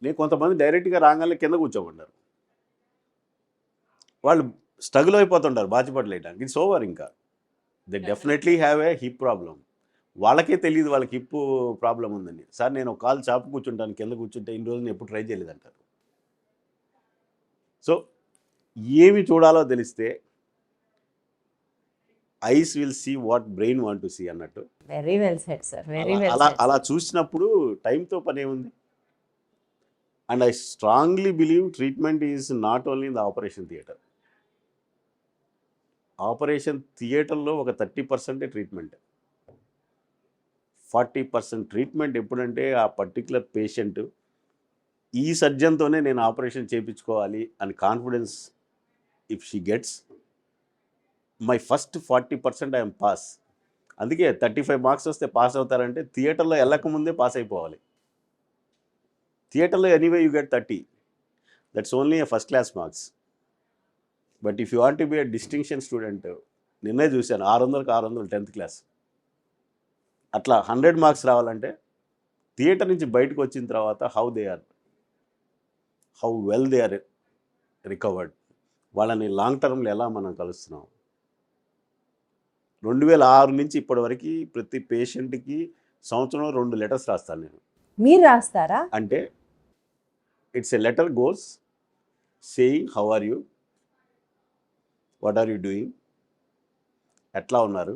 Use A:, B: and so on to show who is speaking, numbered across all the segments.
A: నేను కొంతమంది డైరెక్ట్గా రాగానే కింద కూర్చోబడ్డారు. వాళ్ళు స్ట్రగుల్ అయిపోతుంటారు బాచిపట్లు వేయడానికి. ఇట్స్ ఓవర్ ఇంకా. They definitely have a hip problem. వాళ్ళకే తెలియదు వాళ్ళకి హిప్ ప్రాబ్లం ఉందని. సార్ నేను ఒక కాలు చాపు కూర్చుంటాను, కింద కూర్చుంటే ఇన్ని రోజులు నేను ఎప్పుడు ట్రై చేయలేదంటారు. సో ఏమి చూడాలో తెలిస్తే eyes will see what brain want to see అన్నట్టు.
B: Very well said sir, very
A: అలా
B: వెల్
A: అలా
B: సెడ్.
A: అలా చూసినప్పుడు టైంతో పని ఏముంది. And I strongly believe treatment is not only in the operation theatre. Operation థియేటర్లో ఒక 30% ట్రీట్మెంట్, 40% ట్రీట్మెంట్ ఎప్పుడంటే ఆ పర్టికులర్ పేషెంట్ ఈ సర్జన్తోనే నేను ఆపరేషన్ చేయించుకోవాలి అని confidence if she gets, my first 40% I'm pass. అందుకే 35 మార్క్స్ వస్తే పాస్ అవుతారంటే థియేటర్లో వెళ్ళకముందే పాస్ అయిపోవాలి. థియేటర్లో anyway you get 30, that's only A first class marks. But if you want to be A distinction student, నిన్నే చూశాను 600కి 600 10th క్లాస్. అట్లా 100 marks రావాలంటే theatre నుంచి బయటకు వచ్చిన తర్వాత how well they are recovered, వాళ్ళని లాంగ్ టర్మ్లో ఎలా మనం కలుస్తున్నాం. 2006 నుంచి ఇప్పటి వరకు ప్రతి పేషెంట్కి సంవత్సరంలో 2 లెటర్స్ రాస్తాను నేను.
B: మీరు రాస్తారా?
A: అంటే it's a letter goes saying how are you, what are you doing, ఎట్లా ఉన్నారు.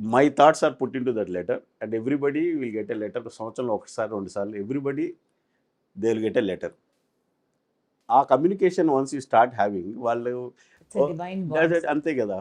A: My thoughts are put in to that letter and everybody will get a letter. సంవత్సరంలో ఒకసారి 2 సార్లు everybody they will get a letter. ఆ communication once you start having, వాళ్ళు
B: It's a divine bond.
A: అంతే కదా.